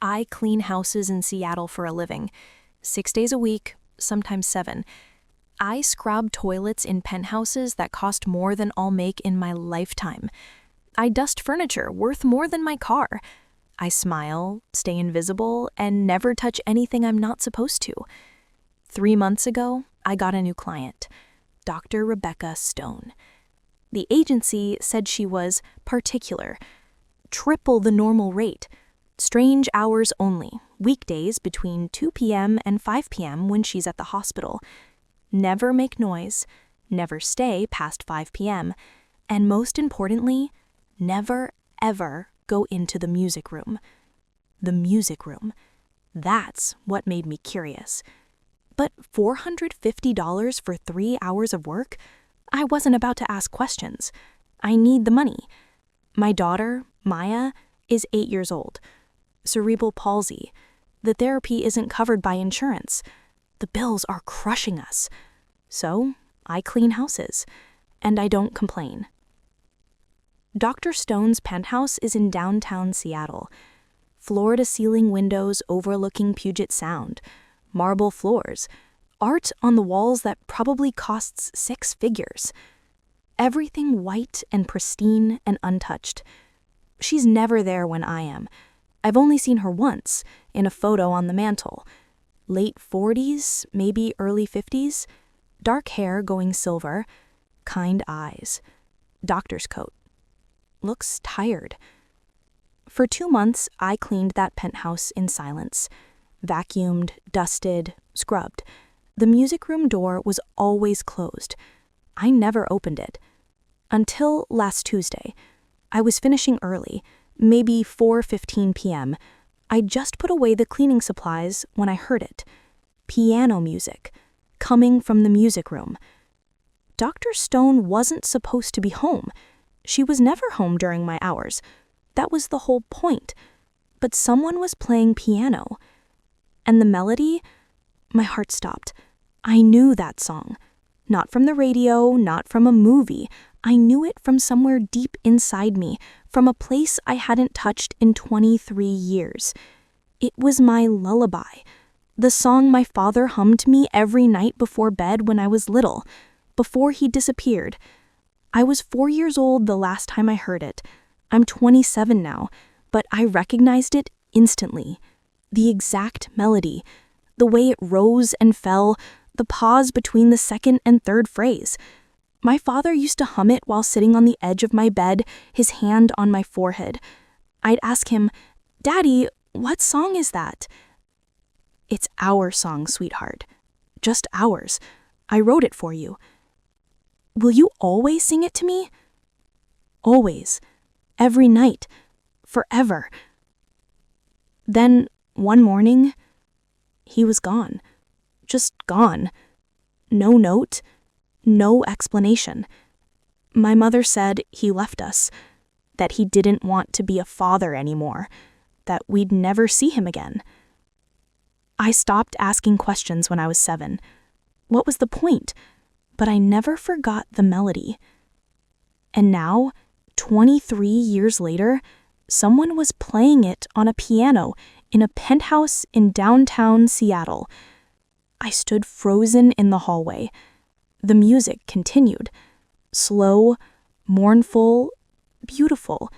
I clean houses in Seattle for a living. 6 days a week, sometimes 7. I scrub toilets in penthouses that cost more than I'll make in my lifetime. I dust furniture worth more than my car. I smile, stay invisible, and never touch anything I'm not supposed to. 3 months ago, I got a new client, Dr. Rebecca Stone. The agency said she was particular, triple the normal rate, strange hours only, weekdays between 2 p.m. and 5 p.m. when she's at the hospital. Never make noise, never stay past 5 p.m., and most importantly, never, ever go into the music room. The music room. That's what made me curious. But $450 for 3 hours of work? I wasn't about to ask questions. I need the money. My daughter, Maya, is 8 years old. Cerebral palsy. The therapy isn't covered by insurance. The bills are crushing us. So, I clean houses. And I don't complain. Dr. Stone's penthouse is in downtown Seattle. Floor-to-ceiling windows overlooking Puget Sound. Marble floors. Art on the walls that probably costs 6 figures. Everything white and pristine and untouched. She's never there when I am. I've only seen her once, in a photo on the mantle. Late 40s, maybe early 50s. Dark hair going silver. Kind eyes. Doctor's coat. Looks tired. For 2 months, I cleaned that penthouse in silence. Vacuumed, dusted, scrubbed. The music room door was always closed. I never opened it. Until last Tuesday. I was finishing early, maybe 4:15 p.m. I just put away the cleaning supplies when I heard it. Piano music, coming from the music room. Dr. Stone wasn't supposed to be home. She was never home during my hours. That was the whole point. But someone was playing piano. And the melody, my heart stopped. I knew that song. Not from the radio, not from a movie. I knew it from somewhere deep inside me, from a place I hadn't touched in 23 years. It was my lullaby, the song my father hummed to me every night before bed when I was little, before he disappeared. I was 4 years old the last time I heard it. I'm 27 now, but I recognized it instantly. The exact melody, the way it rose and fell, the pause between the second and third phrase. My father used to hum it while sitting on the edge of my bed, his hand on my forehead. I'd ask him, "Daddy, what song is that?" "It's our song, sweetheart. Just ours. I wrote it for you." "Will you always sing it to me?" "Always. Every night. Forever." Then, one morning, he was gone. Just gone. No note. No explanation. My mother said he left us, that he didn't want to be a father anymore, that we'd never see him again. I stopped asking questions when I was 7. What was the point? But I never forgot the melody. And now, 23 years later, someone was playing it on a piano in a penthouse in downtown Seattle. I stood frozen in the hallway. The music continued. Slow, mournful, beautiful.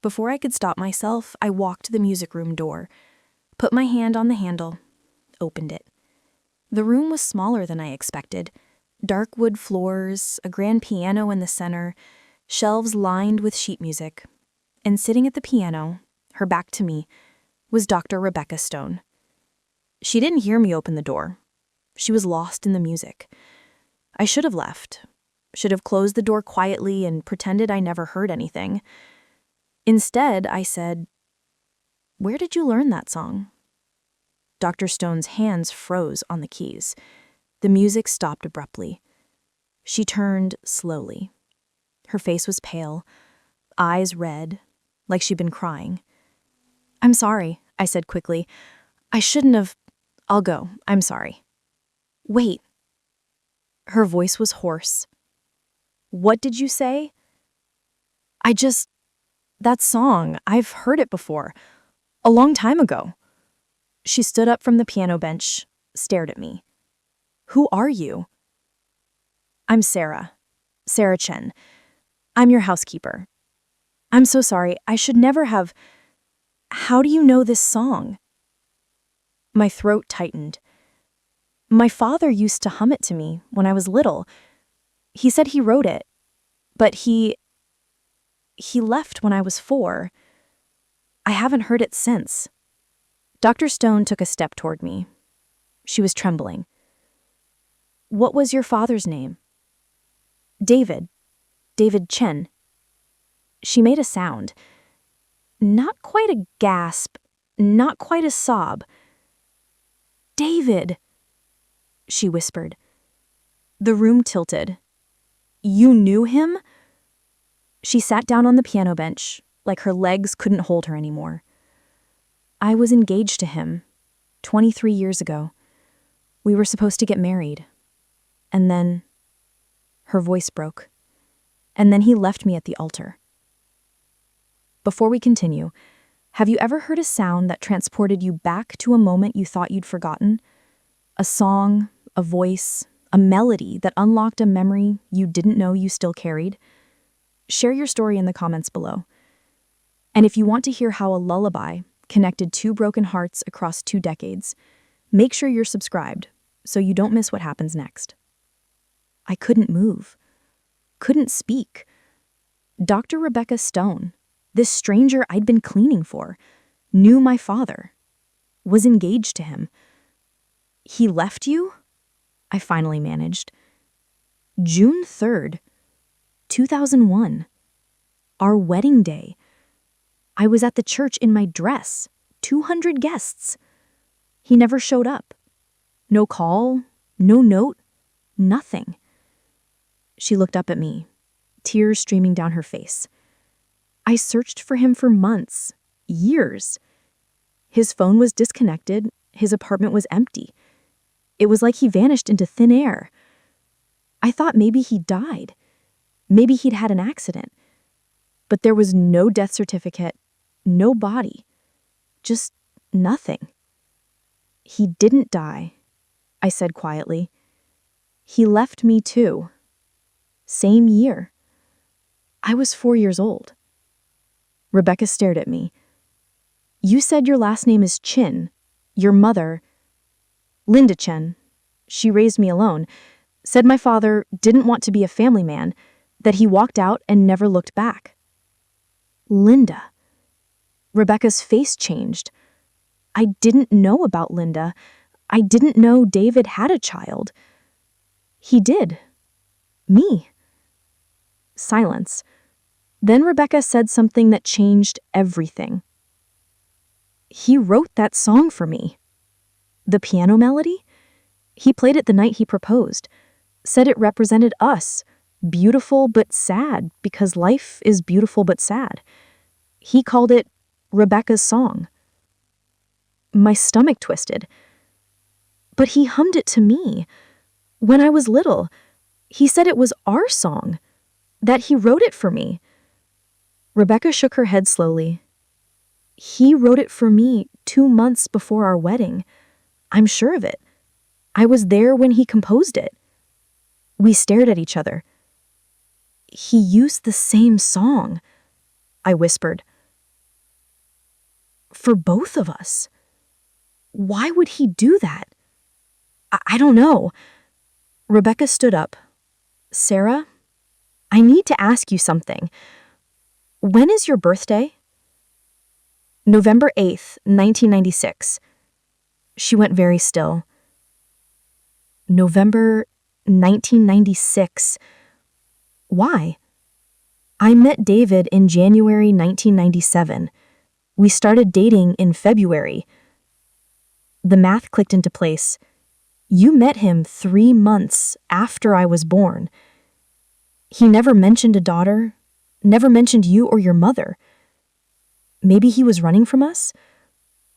Before I could stop myself, I walked to the music room door, put my hand on the handle, opened it. The room was smaller than I expected. Dark wood floors, a grand piano in the center, shelves lined with sheet music. And sitting at the piano, her back to me, was Dr. Rebecca Stone. She didn't hear me open the door. She was lost in the music. I should have left, should have closed the door quietly and pretended I never heard anything. Instead, I said, "Where did you learn that song?" Dr. Stone's hands froze on the keys. The music stopped abruptly. She turned slowly. Her face was pale, eyes red, like she'd been crying. "I'm sorry," I said quickly. "I shouldn't have. I'll go. I'm sorry." "Wait." Her voice was hoarse. "What did you say?" That song, I've heard it before. A long time ago." She stood up from the piano bench, stared at me. "Who are you?" "I'm Sarah. Sarah Chen. I'm your housekeeper. I'm so sorry. I should never have. How do you know this song?" My throat tightened. My father used to hum it to me when I was little. He said he wrote it, but he left when I was 4. I haven't heard it since. Dr. Stone took a step toward me. She was trembling. "What was your father's name?" "David. David Chen." She made a sound. Not quite a gasp, not quite a sob. "David," she whispered. The room tilted. "You knew him?" She sat down on the piano bench, like her legs couldn't hold her anymore. "I was engaged to him 23 years ago. We were supposed to get married. And then," her voice broke, "and then he left me at the altar." Before we continue, have you ever heard a sound that transported you back to a moment you thought you'd forgotten? A song, a voice, a melody that unlocked a memory you didn't know you still carried? Share your story in the comments below. And if you want to hear how a lullaby connected 2 broken hearts across 2 decades, make sure you're subscribed so you don't miss what happens next. I couldn't move, couldn't speak. Dr. Rebecca Stone, this stranger I'd been cleaning for, knew my father, was engaged to him. "He left you?" I finally managed. "June 3rd, 2001. Our wedding day. I was at the church in my dress, 200 guests. He never showed up. No call, no note, nothing." She looked up at me, tears streaming down her face. "I searched for him for months, years. His phone was disconnected, his apartment was empty. It was like he vanished into thin air. I thought maybe he died. Maybe he'd had an accident. But there was no death certificate, no body, just nothing." "He didn't die," I said quietly. "He left me too. Same year. I was 4 years old." Rebecca stared at me. "You said your last name is Chin. Your mother—" "Linda Chen. She raised me alone. Said my father didn't want to be a family man, that he walked out and never looked back." "Linda." Rebecca's face changed. I didn't know about Linda. I didn't know David had a child. "He did. Me." Silence. Then Rebecca said something that changed everything. "He wrote that song for me. The piano melody? He played it the night he proposed. Said it represented us, beautiful but sad, because life is beautiful but sad. He called it Rebecca's song." My stomach twisted. "But he hummed it to me. When I was little, he said it was our song, that he wrote it for me." Rebecca shook her head slowly. "He wrote it for me 2 months before our wedding. I'm sure of it. I was there when he composed it." We stared at each other. "He used the same song," I whispered. "For both of us. Why would he do that? I don't know." Rebecca stood up. "Sarah, I need to ask you something. When is your birthday?" "November 8th, 1996. She went very still. "November 1996. Why?" "I met David in January 1997. We started dating in February." The math clicked into place. "You met him 3 months after I was born. He never mentioned a daughter, never mentioned you or your mother. Maybe he was running from us?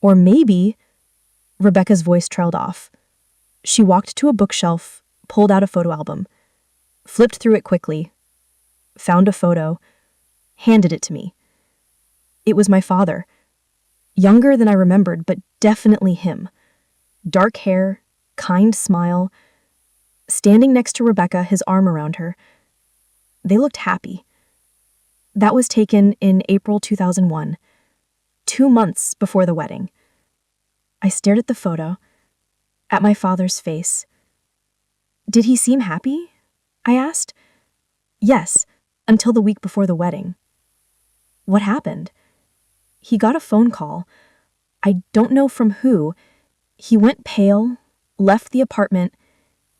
Or maybe—" Rebecca's voice trailed off. She walked to a bookshelf, pulled out a photo album, flipped through it quickly, found a photo, handed it to me. It was my father. Younger than I remembered, but definitely him. Dark hair, kind smile, standing next to Rebecca, his arm around her. They looked happy. That was taken in April 2001, 2 months before the wedding. I stared at the photo, at my father's face. Did he seem happy? I asked. Yes, until the week before the wedding. What happened? He got a phone call. I don't know from who. He went pale, left the apartment,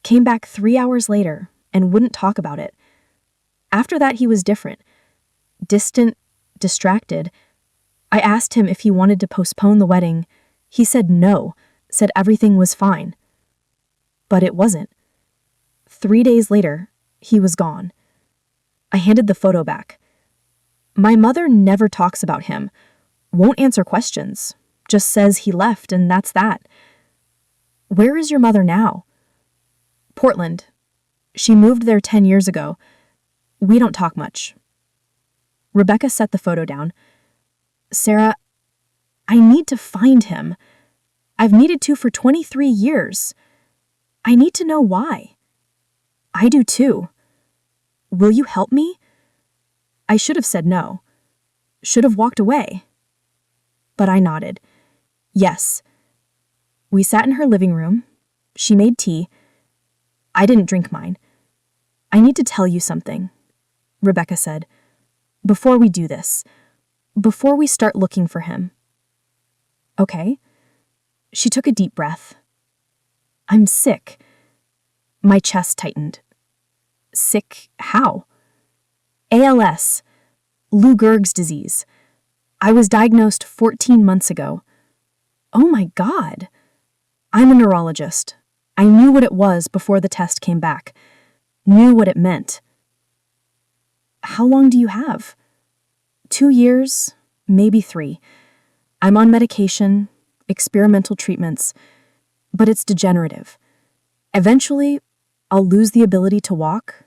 came back 3 hours later, and wouldn't talk about it. After that, he was different. Distant, distracted. I asked him if he wanted to postpone the wedding. He said no, said everything was fine. But it wasn't. 3 days later, he was gone. I handed the photo back. My mother never talks about him, won't answer questions, just says he left and that's that. Where is your mother now? Portland. She moved there 10 years ago. We don't talk much. Rebecca set the photo down. Sarah, I need to find him. I've needed to for 23 years. I need to know why. I do too. Will you help me? I should have said no. Should have walked away. But I nodded. Yes. We sat in her living room. She made tea. I didn't drink mine. I need to tell you something, Rebecca said. Before we do this. Before we start looking for him. Okay. She took a deep breath. I'm sick. My chest tightened. Sick how? ALS. Lou Gehrig's disease. I was diagnosed 14 months ago. Oh my God. I'm a neurologist. I knew what it was before the test came back. Knew what it meant. How long do you have? 2 years, maybe 3. I'm on medication, experimental treatments, but it's degenerative. Eventually, I'll lose the ability to walk,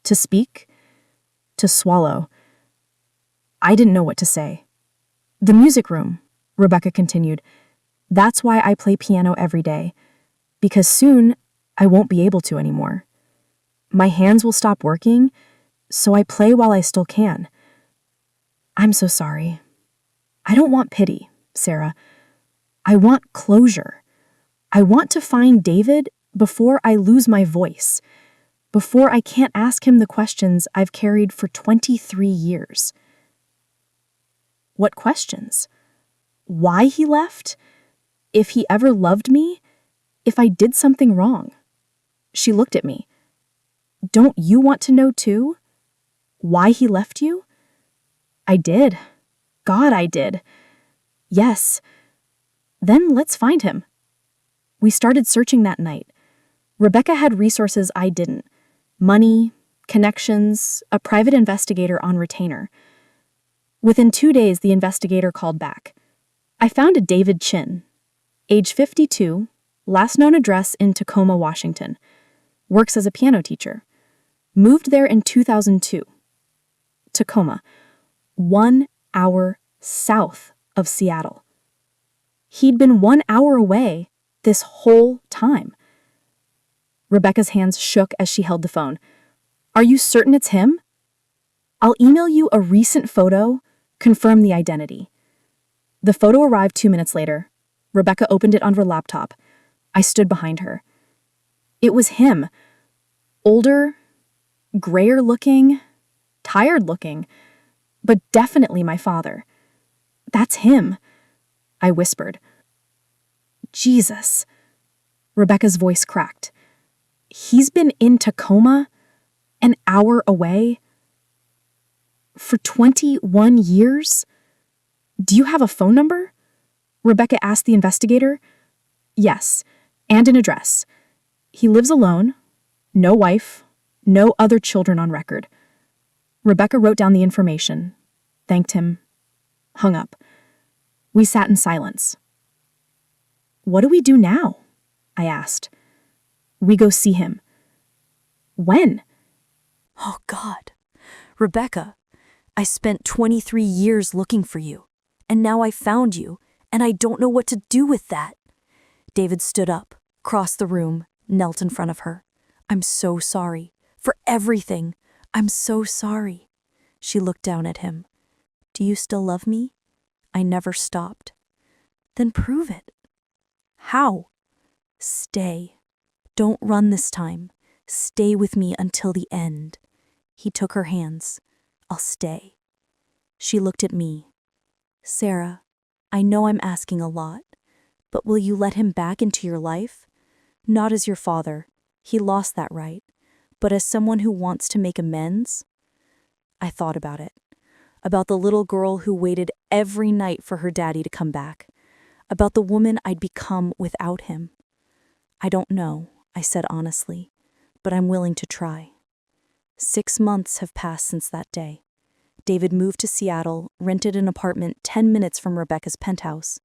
to speak, to swallow. I didn't know what to say. The music room, Rebecca continued. That's why I play piano every day, because soon I won't be able to anymore. My hands will stop working, so I play while I still can. I'm so sorry. I don't want pity, Sarah. I want closure. I want to find David before I lose my voice, before I can't ask him the questions I've carried for 23 years. What questions? Why he left? If he ever loved me? If I did something wrong? She looked at me. Don't you want to know too? Why he left you? I did. God, I did. Yes. Then let's find him. We started searching that night. Rebecca had resources I didn't. Money, connections, a private investigator on retainer. Within 2 days, the investigator called back. I found a David Chin, age 52, last known address in Tacoma, Washington. Works as a piano teacher. Moved there in 2002. Tacoma, 1 hour south of Seattle. He'd been 1 hour away this whole time. Rebecca's hands shook as she held the phone. Are you certain it's him? I'll email you a recent photo, confirm the identity. The photo arrived 2 minutes later. Rebecca opened it on her laptop. I stood behind her. It was him. Older, grayer looking, tired looking, but definitely my father. That's him, I whispered. Jesus. Rebecca's voice cracked. He's been in Tacoma, 1 hour away, for 21 years? Do you have a phone number? Rebecca asked the investigator. Yes, and an address. He lives alone, no wife, no other children on record. Rebecca wrote down the information, thanked him, hung up. We sat in silence. What do we do now? I asked. We go see him. When? Oh, God. Rebecca, I spent 23 years looking for you, and now I found you, and I don't know what to do with that." David stood up, crossed the room, knelt in front of her. "I'm so sorry. For everything. I'm so sorry." She looked down at him. "Do you still love me?" "I never stopped." "Then prove it." "How?" "Stay. Don't run this time. Stay with me until the end." He took her hands. "I'll stay." She looked at me. "Sarah, I know I'm asking a lot, but will you let him back into your life? Not as your father. He lost that right. But as someone who wants to make amends?" I thought about it. About the little girl who waited every night for her daddy to come back. About the woman I'd become without him. "I don't know," I said honestly, "but I'm willing to try." 6 months have passed since that day. David moved to Seattle, rented an apartment 10 minutes from Rebecca's penthouse.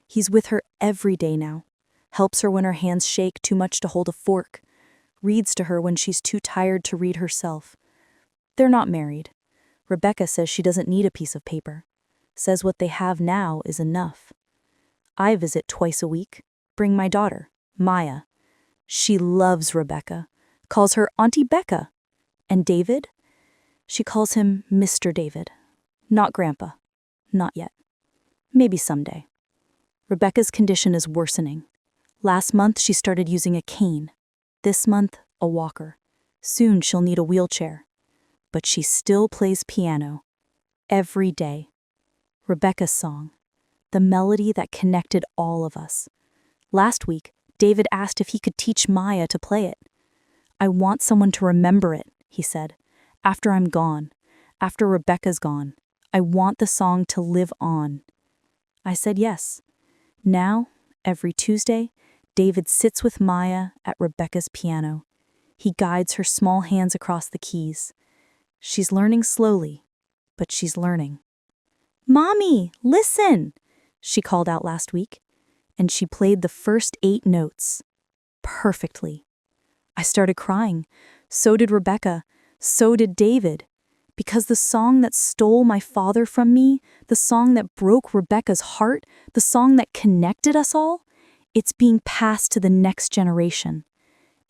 He's with her every day now, helps her when her hands shake too much to hold a fork, reads to her when she's too tired to read herself. They're not married. Rebecca says she doesn't need a piece of paper, says what they have now is enough. I visit twice a week, bring my daughter, Maya. She loves Rebecca, calls her Auntie Becca. And David? She calls him Mr. David. Not Grandpa. Not yet. Maybe someday. Rebecca's condition is worsening. Last month she started using a cane. This month, a walker. Soon she'll need a wheelchair. But she still plays piano. Every day. Rebecca's song. The melody that connected all of us. Last week, David asked if he could teach Maya to play it. "I want someone to remember it," he said. "After I'm gone. After Rebecca's gone. I want the song to live on." I said yes. Now, every Tuesday, David sits with Maya at Rebecca's piano. He guides her small hands across the keys. She's learning slowly, but she's learning. "Mommy, listen!" she called out last week, and she played the first 8 notes. Perfectly. I started crying. So did Rebecca. So did David. Because the song that stole my father from me, the song that broke Rebecca's heart, the song that connected us all, it's being passed to the next generation.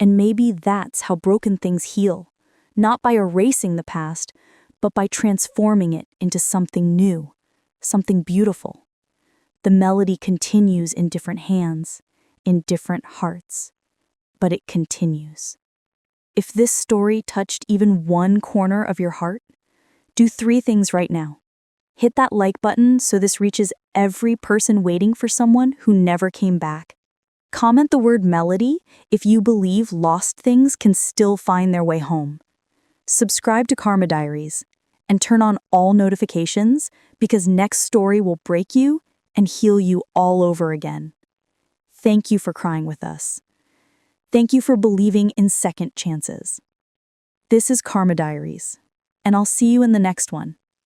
And maybe that's how broken things heal. Not by erasing the past, but by transforming it into something new, something beautiful. The melody continues in different hands, in different hearts, but it continues. If this story touched even one corner of your heart, do 3 things right now. Hit that like button so this reaches every person waiting for someone who never came back. Comment the word melody if you believe lost things can still find their way home. Subscribe to Karma Diaries and turn on all notifications because next story will break you and heal you all over again. Thank you for crying with us. Thank you for believing in second chances. This is Karma Diaries, and I'll see you in the next one.